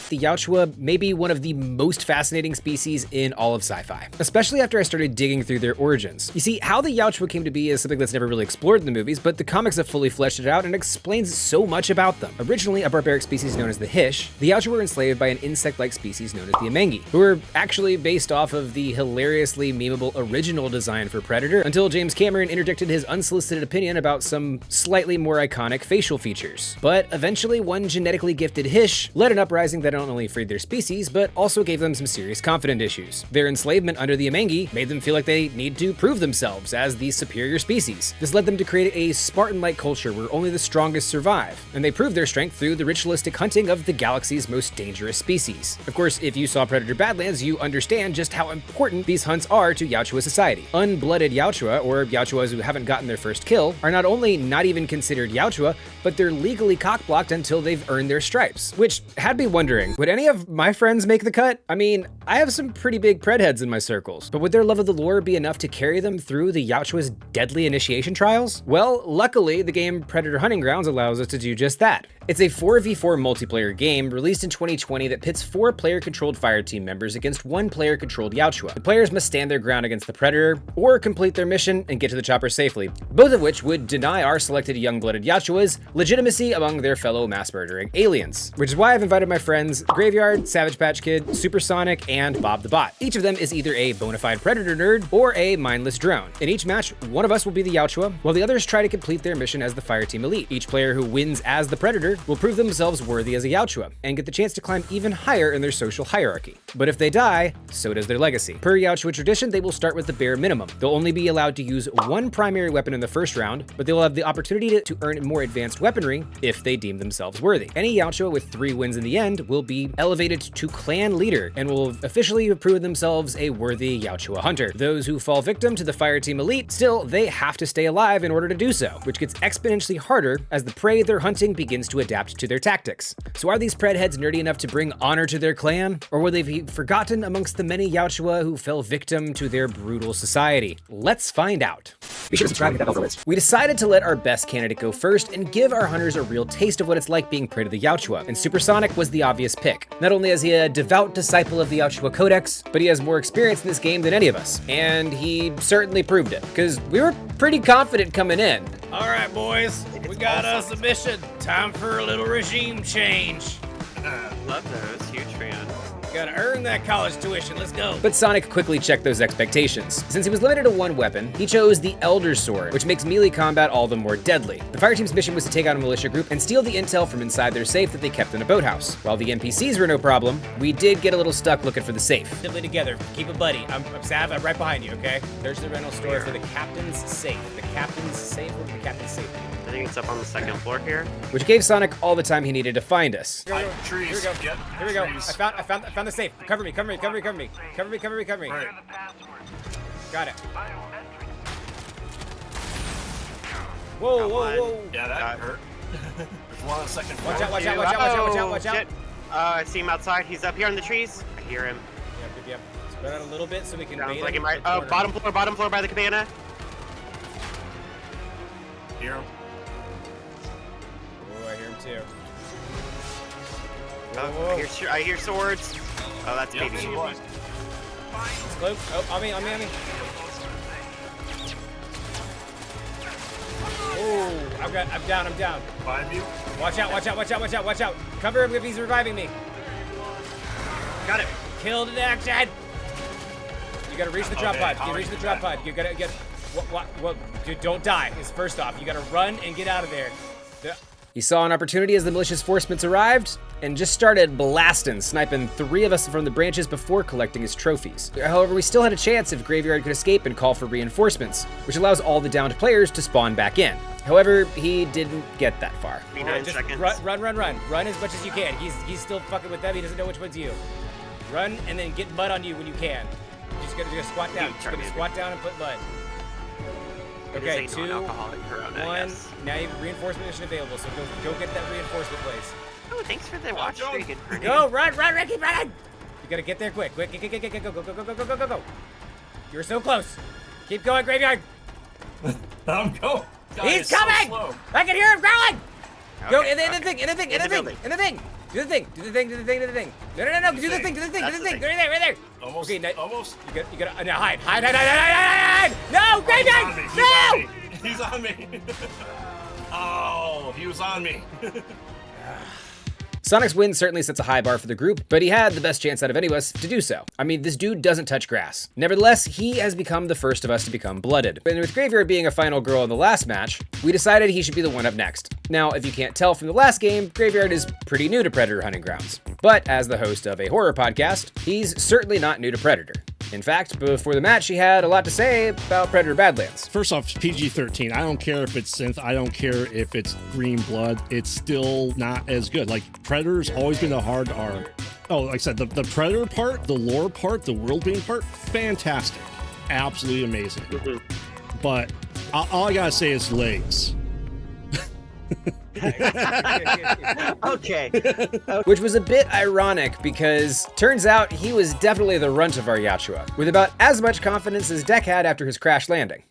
the Yautja may be one of the most fascinating species in all of sci-fi, especially after I started digging through their origins. You see, how the Yautja came to be is something that's never really explored in the movies, but the comics have fully fleshed it out and explains so much about them. Originally a barbaric species known as the Hish, the Yautja were enslaved by an insect-like species known as the Amengi, who were actually based off of the hilariously memeable original design for Predator, until James Cameron interjected his unsolicited opinion about some slightly more iconic facial features. But eventually, one genetically gifted Hish led an uprising that not only freed their species, but also gave them some serious confidence issues. Their enslavement under the Amengi made them feel like they need to prove themselves as the superior species. This led them to create a Spartan-like culture where only the strongest survive, and they proved their strength through the ritualistic hunting of the galaxy's most dangerous species. Of course, if you saw Predator Badlands, you understand just how important these hunts are to Yautja society. Unblooded Yautja, or Yautjas who haven't gotten their first kill, are not only not even considered Yautja, but they're legally cockblocked until they've earned their stripes. Which had me wondering, would any of my friends make the cut? I mean, I have some pretty big pred heads in my circles, but would their love of the lore be enough to carry them through the Yautja's deadly initiation trials? Well, luckily, the game Predator Hunting Grounds allows us to do just that. It's a 4v4 multiplayer game released in 2020 that pits 4 player-controlled fire team members against 1 player-controlled Yautja. The players must stand their ground against the Predator, or complete their mission and get to the chopper safely, both of which would deny our selected young-blooded Yautjas legitimacy among their fellow mass-murdering aliens. Which is why I've invited my friends Graveyard, Savage Patch Kid, Supersonic, and Bob the Bot. Each of them is either a bona fide Predator nerd or a mindless drone. In each match, one of us will be the Yautja, while the others try to complete their mission as the fire team elite. Each player who wins as the Predator will prove themselves worthy as a Yautja and get the chance to climb even higher in their social hierarchy. But if they die, so does their legacy. Per Yautja tradition, they will start with the bare minimum. They'll only be allowed to use 1 primary weapon in the first round, but they will have the opportunity to earn more advanced weaponry if they deem themselves worthy. Any Yautja with 3 wins in the end will be elevated to clan leader and will officially prove themselves a worthy Yautja hunter. Those who fall victim to the fire team elite, still, they have to stay alive in order to do so, which gets exponentially harder as the prey they're hunting begins to adapt to their tactics. So are these pred heads nerdy enough to bring honor to their clan? Or will they be forgotten amongst the many Yautja who fell victim to their brutal society? Let's find out. Be sure to subscribe and hit that bell for alerts. We decided to let our best candidate go first and give our hunters a real taste of what it's like being prey to the Yautja, and Supersonic was the obvious pick. Not only is he a devout disciple of the Yautja Codex, but he has more experience in this game than any of us. And he certainly proved it, because we were pretty confident coming in. All right, boys, we got us a mission. Time for a little regime change. Love those, huge fan. Gotta earn that college tuition, let's go. But Sonic quickly checked those expectations. Since he was limited to 1 weapon, he chose the Elder Sword, which makes melee combat all the more deadly. The fire team's mission was to take out a militia group and steal the intel from inside their safe that they kept in a boathouse. While the NPCs were no problem, we did get a little stuck looking for the safe. Simply together, keep it buddy. I'm Sav, I'm right behind you, okay? There's the rental store for the captain's safe. The captain's safe, where's the captain's safe? I think it's up on the 2nd floor here. Which gave Sonic all the time he needed to find us. Here we go. Trees. Here we go. Yep. Here we go. Trees. I found the safe. Cover me. Cover me. Cover me. Cover me. Cover me. Cover me. Cover me. Right. Got it. Whoa, whoa, whoa. Yeah, that hurt. There's one on the 2nd floor. Watch out, watch out, watch out, watch out, watch out, watch out. Shit. I see him outside. He's up here in the trees. I hear him. Yep. Spread out a little bit so we can Sounds bait like he him. might. Oh, bottom floor by the cabana. Hear him. Oh, I hear him too. Oh, I hear swords. Oh, that's Yep, baby. so what? It's close. Oh, on me. Oh, I'm down. 5 you. Watch out. Cover him if he's reviving me. Got it. Killed in action. You gotta reach the drop Okay, pod. You reach the drop pod. You gotta get. What? Dude, don't die. Is first off. You gotta run and get out of there. He saw an opportunity as the malicious forcements arrived and just started blasting, sniping 3 of us from the branches before collecting his trophies. However, we still had a chance if Graveyard could escape and call for reinforcements, which allows all the downed players to spawn back in. However, he didn't get that far. 9 Just seconds. run. Run as much as you can. He's still fucking with them. He doesn't know which one's you. Run and then get mud on you when you can. Just gotta squat down. Just gotta squat down and put mud. Okay, It is a 2, non-alcoholic Corona, 1. yes. Now you have reinforcement mission available, so go get that reinforcement, please. Oh, thanks for the watch streak. Go, run, keep running! You gotta get there quick. Go. You're so close. Keep going, Graveyard. Let him go. God, He's it's so coming! slow. I can hear him growling! Go Okay, in the thing. Do the thing. Do the thing. Do the thing. Do the thing. No. Do the thing. Do the thing. Do the thing. Right there. Right there. Almost. Okay. Almost. You gotta. Now hide. Hide. No, Graveyard. No. He's on me. Oh, he was on me. Sonic's win certainly sets a high bar for the group, but he had the best chance out of any of us to do so. I mean, this dude doesn't touch grass. Nevertheless, he has become the first of us to become blooded. And with Graveyard being a final girl in the last match, we decided he should be the one up next. Now, if you can't tell from the last game, Graveyard is pretty new to Predator hunting grounds. But as the host of a horror podcast, he's certainly not new to Predator. In fact, before the match, he had a lot to say about Predator Badlands. First off, PG-13. I don't care if it's synth. I don't care if it's green blood. It's still not as good. Like, Predator's always been a hard R. Oh, like I said, the Predator part, the lore part, the world-building part, fantastic. Absolutely amazing. But all I gotta say is legs. Okay. Which was a bit ironic because turns out he was definitely the runt of our Yautja, with about as much confidence as Deck had after his crash landing.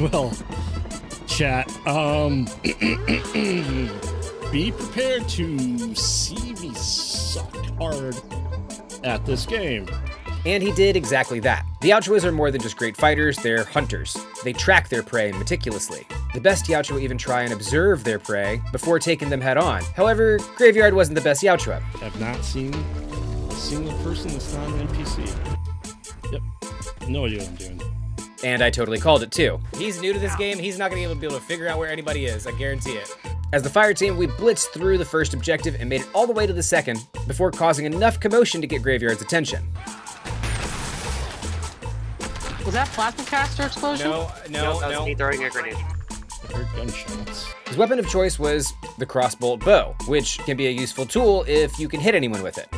Well, chat, be prepared to see me suck hard at this game. And he did exactly that. The Yautjas are more than just great fighters, they're hunters. They track their prey meticulously. The best Yautja even try and observe their prey before taking them head on. However, Graveyard wasn't the best Yautja. Have not seen a single person that's not an NPC. Yep, no idea what I'm doing. And I totally called it too. He's new to this game. He's not gonna be able to figure out where anybody is. I guarantee it. As the fire team, we blitzed through the first objective and made it all the way to the second before causing enough commotion to get Graveyard's attention. Was that plasma caster explosion? No. That was me throwing a grenade. I heard gunshots. His weapon of choice was the crossbolt bow, which can be a useful tool if you can hit anyone with it.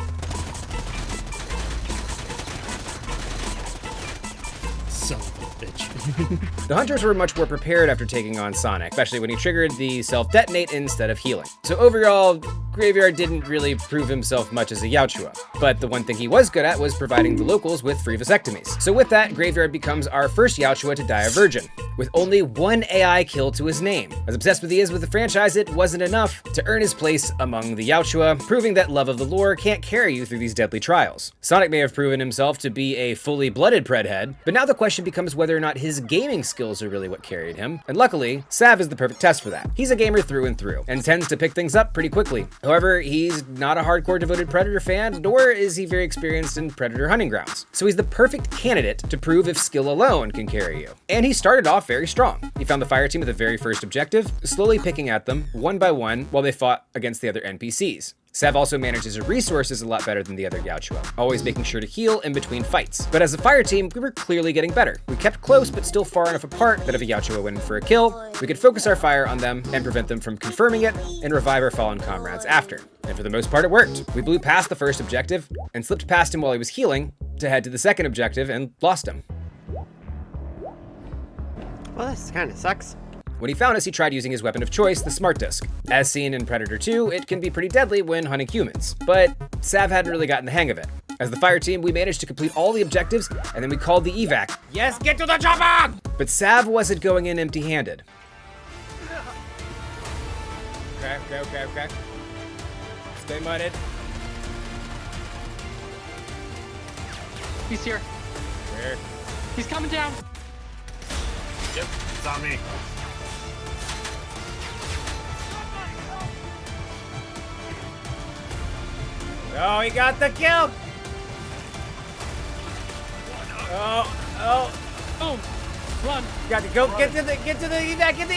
Son of a bitch. The hunters were much more prepared after taking on Sonic, especially when he triggered the self-detonate instead of healing. So overall, Graveyard didn't really prove himself much as a Yautja, but the one thing he was good at was providing the locals with free vasectomies. So with that, Graveyard becomes our first Yautja to die a virgin, with only one AI kill to his name. As obsessed with he is with the franchise, it wasn't enough to earn his place among the Yautja, proving that love of the lore can't carry you through these deadly trials. Sonic may have proven himself to be a fully blooded Predhead, but now the question becomes whether or not his gaming skills are really what carried him, and luckily, Sav is the perfect test for that. He's a gamer through and through, and tends to pick things up pretty quickly. However, he's not a hardcore devoted Predator fan, nor is he very experienced in Predator hunting grounds. So he's the perfect candidate to prove if skill alone can carry you. And he started off very strong. He found the fire team at the very first objective, slowly picking at them one by one while they fought against the other NPCs. Sav also manages his resources a lot better than the other Yautja, always making sure to heal in between fights. But as a fire team, we were clearly getting better. We kept close, but still far enough apart that if a Yautja went in for a kill, we could focus our fire on them and prevent them from confirming it and revive our fallen comrades after. And for the most part, it worked. We blew past the first objective and slipped past him while he was healing to head to the second objective and lost him. Well, this kind of sucks. When he found us, he tried using his weapon of choice, the Smart Disc. As seen in Predator 2, it can be pretty deadly when hunting humans, but Sav hadn't really gotten the hang of it. As the fire team, we managed to complete all the objectives, and then we called the evac. Yes, get to the chopper! But Sav wasn't going in empty-handed. Okay. Stay mudded. He's here. Where? He's coming down. Yep, it's on me. Oh, he got the kill! Oh. Boom. Run. Got to go. Get to the evac. Get the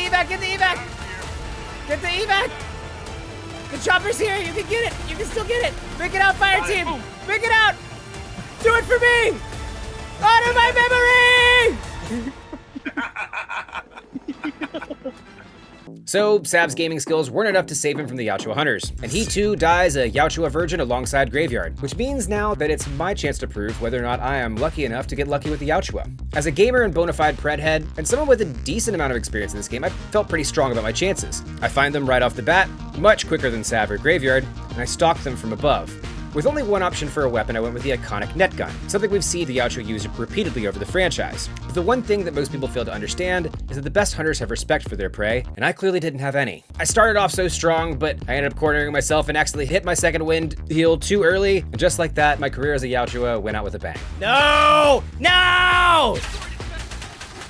evac. The chopper's here. You can get it. You can still get it. Make it out, fire team. Boom. Make it out. Do it for me. Honor my memory. So, Sav's gaming skills weren't enough to save him from the Yautja hunters, and he too dies a Yautja virgin alongside Graveyard, which means now that it's my chance to prove whether or not I am lucky enough to get lucky with the Yautja. As a gamer and bona fide Predhead, and someone with a decent amount of experience in this game, I felt pretty strong about my chances. I find them right off the bat, much quicker than Sav or Graveyard, and I stalk them from above. With only one option for a weapon, I went with the iconic net gun, something we've seen the Yautja use repeatedly over the franchise. But the one thing that most people fail to understand is that the best hunters have respect for their prey, and I clearly didn't have any. I started off so strong, but I ended up cornering myself and accidentally hit my second wind heal too early, and just like that, my career as a Yautja went out with a bang. No! No!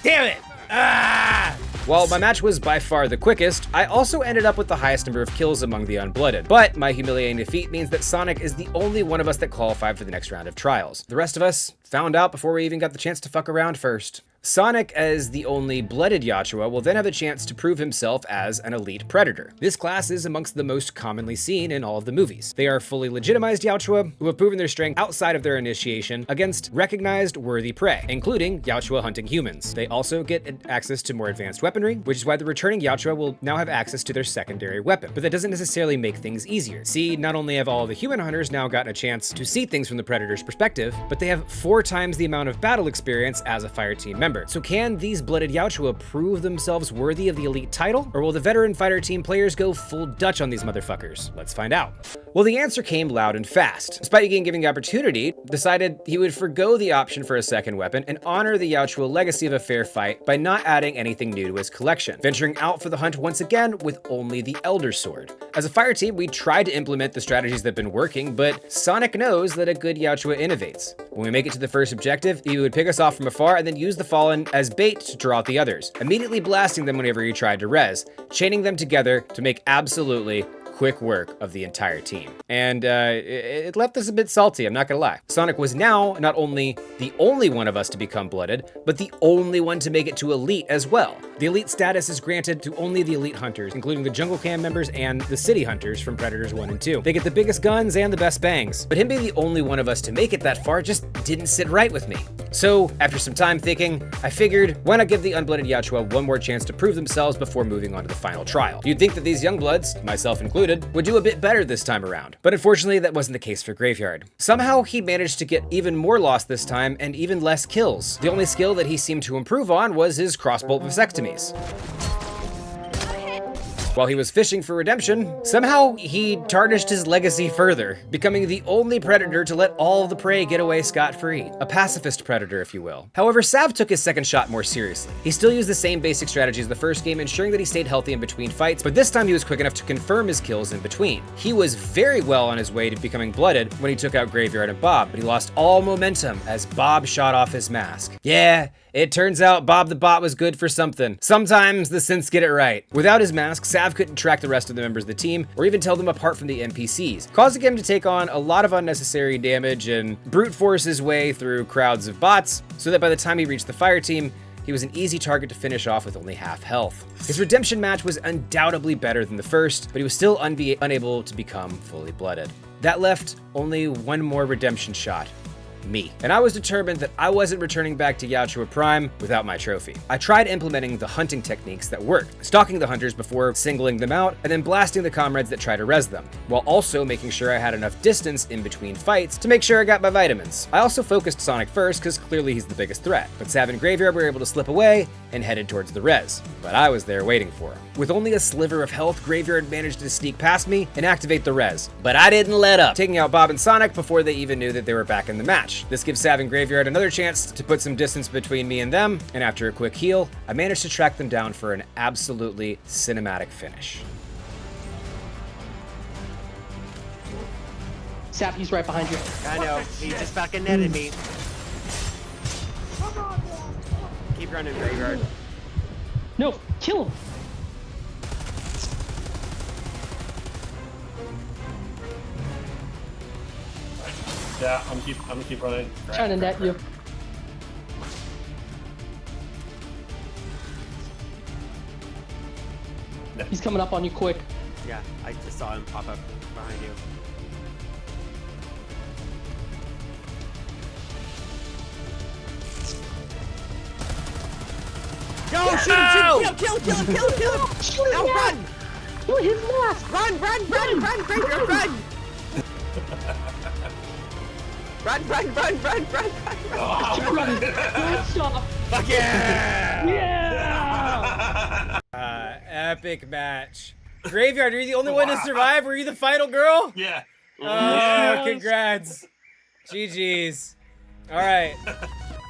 Damn it! Ah! While my match was by far the quickest, I also ended up with the highest number of kills among the Unblooded. But my humiliating defeat means that Sonic is the only one of us that qualified for the next round of trials. The rest of us found out before we even got the chance to fuck around first. Sonic, as the only blooded Yautja, will then have a chance to prove himself as an elite predator. This class is amongst the most commonly seen in all of the movies. They are fully legitimized Yautja who have proven their strength outside of their initiation against recognized worthy prey, including Yautja hunting humans. They also get access to more advanced weaponry, which is why the returning Yautja will now have access to their secondary weapon. But that doesn't necessarily make things easier. See, not only have all the human hunters now gotten a chance to see things from the predator's perspective, but they have 4 times the amount of battle experience as a fire team member. So can these blooded Yautja prove themselves worthy of the elite title? Or will the veteran fighter team players go full Dutch on these motherfuckers? Let's find out. Well, the answer came loud and fast. Despite being given the opportunity, decided he would forgo the option for a second weapon and honor the Yautja legacy of a fair fight by not adding anything new to his collection, venturing out for the hunt once again with only the Elder Sword. As a fire team, we tried to implement the strategies that have been working, but Sonic knows that a good Yautja innovates. When we make it to the first objective, he would pick us off from afar and then use the Fallen as bait to draw out the others, immediately blasting them whenever he tried to res, chaining them together to make absolutely quick work of the entire team. And it left us a bit salty, I'm not gonna lie. Sonic was now not only the only one of us to become blooded, but the only one to make it to elite as well. The elite status is granted to only the elite hunters, including the jungle cam members and the city hunters from Predators 1 and 2. They get the biggest guns and the best bangs, but him being the only one of us to make it that far just didn't sit right with me. So, after some time thinking, I figured, why not give the unblooded Yautja one more chance to prove themselves before moving on to the final trial? You'd think that these young bloods, myself included, would do a bit better this time around. But unfortunately, that wasn't the case for Graveyard. Somehow, he managed to get even more loss this time and even less kills. The only skill that he seemed to improve on was his crossbolt vasectomies. While he was fishing for redemption, somehow he tarnished his legacy further, becoming the only predator to let all the prey get away scot-free. A pacifist predator, if you will. However, Sav took his second shot more seriously. He still used the same basic strategies as the first game, ensuring that he stayed healthy in between fights, but this time he was quick enough to confirm his kills in between. He was very well on his way to becoming blooded when he took out Graveyard and Bob, but he lost all momentum as Bob shot off his mask. Yeah, it turns out Bob the Bot was good for something. Sometimes the synths get it right. Without his mask, Sav couldn't track the rest of the members of the team or even tell them apart from the NPCs, causing him to take on a lot of unnecessary damage and brute force his way through crowds of bots, so that by the time he reached the fire team, he was an easy target to finish off with only half health. His redemption match was undoubtedly better than the first, but he was still unable to become fully blooded. That left only one more redemption shot. Me. And I was determined that I wasn't returning back to Yautja Prime without my trophy. I tried implementing the hunting techniques that worked, stalking the hunters before singling them out, and then blasting the comrades that try to res them, while also making sure I had enough distance in between fights to make sure I got my vitamins. I also focused Sonic first because clearly he's the biggest threat, but Sav and Graveyard were able to slip away and headed towards the res, but I was there waiting for him. With only a sliver of health, Graveyard managed to sneak past me and activate the res, but I didn't let up, taking out Bob and Sonic before they even knew that they were back in the match. This gives Sav and Graveyard another chance to put some distance between me and them, and after a quick heal, I managed to track them down for an absolutely cinematic finish. Sap, he's right behind you. I know. He just fucking netted me. Keep running, Graveyard. No, kill him. Yeah, I'm gonna keep running. Trying to net you. No. He's coming up on you quick. Yeah, I just saw him pop up behind you. Go! Shoot him! Kill him! Shoot him! Now run! Shoot his mask! Run! Graveyard, run! Run! Good stuff. Fuck yeah! Yeah! Epic match. Graveyard, are you the only one to survive? Were you the final girl? Yeah. Oh, congrats. GG's. All right.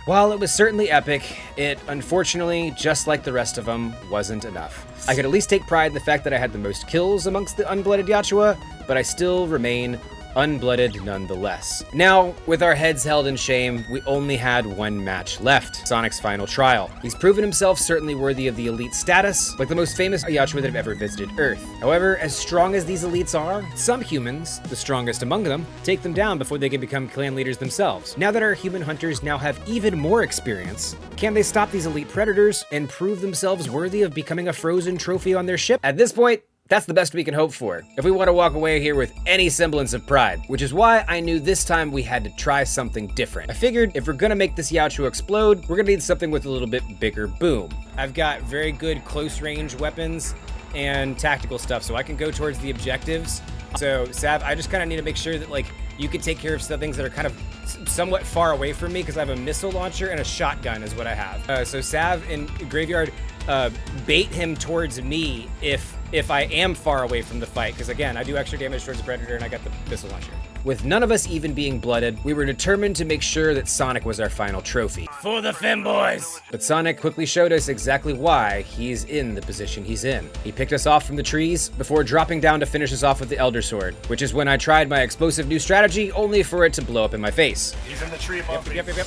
While it was certainly epic, it unfortunately, just like the rest of them, wasn't enough. I could at least take pride in the fact that I had the most kills amongst the unblooded Yautja, but I still remain unblooded nonetheless. Now, with our heads held in shame, we only had one match left, Sonic's final trial. He's proven himself certainly worthy of the elite status, like the most famous Yautja that have ever visited Earth. However, as strong as these elites are, some humans, the strongest among them, take them down before they can become clan leaders themselves. Now that our human hunters now have even more experience, can they stop these elite predators and prove themselves worthy of becoming a frozen trophy on their ship? At this point, that's the best we can hope for, if we want to walk away here with any semblance of pride, which is why I knew this time we had to try something different. I figured if we're gonna make this Yautja explode, we're gonna need something with a little bit bigger boom. I've got very good close range weapons and tactical stuff, so I can go towards the objectives. So, Sav, I just kind of need to make sure that, like, you can take care of some things that are kind of somewhat far away from me, because I have a missile launcher and a shotgun is what I have. So Sav in Graveyard, bait him towards me if I am far away from the fight, because again, I do extra damage towards the Predator and I got the missile launcher. With none of us even being blooded, we were determined to make sure that Sonic was our final trophy. For the femboys! But Sonic quickly showed us exactly why he's in the position he's in. He picked us off from the trees before dropping down to finish us off with the Elder Sword, which is when I tried my explosive new strategy only for it to blow up in my face. He's in the tree above me. Yep.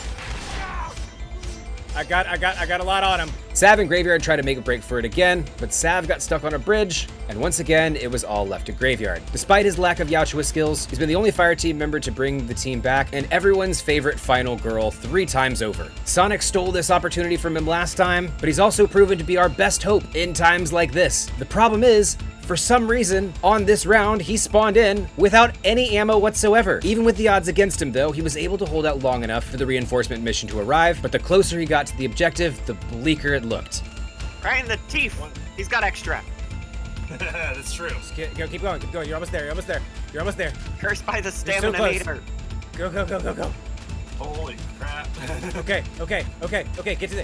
I got a lot on him. Sav and Graveyard tried to make a break for it again, but Sav got stuck on a bridge, and once again, it was all left to Graveyard. Despite his lack of Yautja skills, he's been the only fire team member to bring the team back, and everyone's favorite final girl 3 times over. Sonic stole this opportunity from him last time, but he's also proven to be our best hope in times like this. The problem is, for some reason, on this round, he spawned in without any ammo whatsoever. Even with the odds against him though, he was able to hold out long enough for the reinforcement mission to arrive, but the closer he got to the objective, the bleaker it looked. Right in the teeth. He's got extra. That's true. Keep going. You're almost there. Cursed by the You're so stamina close. meter. Go. Holy crap. Okay. Get to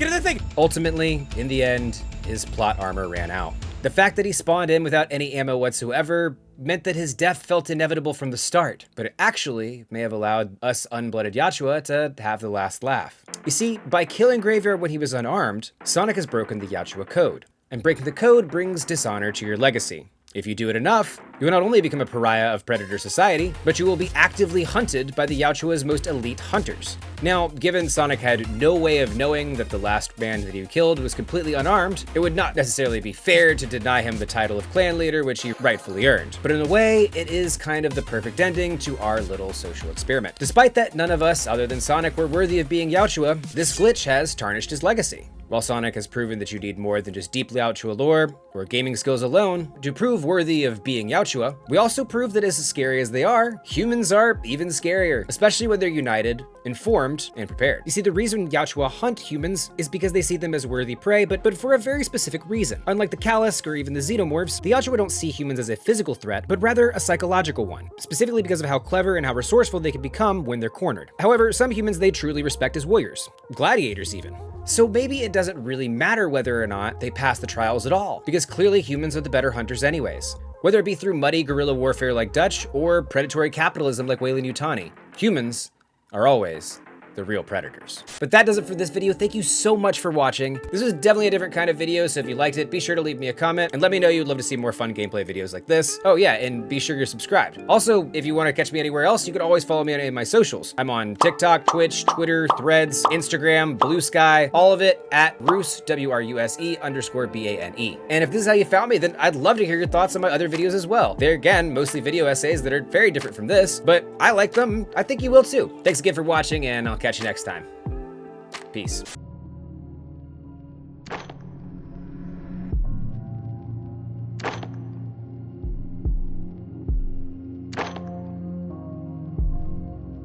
the thing. Ultimately, in the end, his plot armor ran out. The fact that he spawned in without any ammo whatsoever meant that his death felt inevitable from the start, but it actually may have allowed us unblooded Yautja to have the last laugh. You see, by killing Graveyard when he was unarmed, Sonic has broken the Yautja code, and breaking the code brings dishonor to your legacy. If you do it enough, you will not only become a pariah of Predator society, but you will be actively hunted by the Yautja's most elite hunters. Now, given Sonic had no way of knowing that the last man that he killed was completely unarmed, it would not necessarily be fair to deny him the title of clan leader, which he rightfully earned. But in a way, it is kind of the perfect ending to our little social experiment. Despite that none of us, other than Sonic, were worthy of being Yautja, this glitch has tarnished his legacy. While Sonic has proven that you need more than just deeply Yautja lore or gaming skills alone to prove worthy of being Yautja, we also prove that as scary as they are, humans are even scarier, especially when they're united, informed, and prepared. You see, the reason Yautja hunt humans is because they see them as worthy prey, but for a very specific reason. Unlike the Calisk or even the Xenomorphs, the Yautja don't see humans as a physical threat, but rather a psychological one, specifically because of how clever and how resourceful they can become when they're cornered. However, some humans they truly respect as warriors, gladiators even. So maybe it doesn't really matter whether or not they pass the trials at all, because clearly humans are the better hunters anyways. Whether it be through muddy guerrilla warfare like Dutch, or predatory capitalism like Weyland-Yutani, humans are always the real predators. But that does it for this video. Thank you so much for watching. This was definitely a different kind of video, so if you liked it, be sure to leave me a comment and let me know you'd love to see more fun gameplay videos like this. Oh yeah, and be sure you're subscribed. Also, if you want to catch me anywhere else, you can always follow me on any of my socials. I'm on TikTok, Twitch, Twitter, Threads, Instagram, Blue Sky, all of it at Ruse, WRUSE_BANE. And if this is how you found me, then I'd love to hear your thoughts on my other videos as well. They're again, mostly video essays that are very different from this, but I like them. I think you will too. Thanks again for watching, and I'll catch you next time. Peace.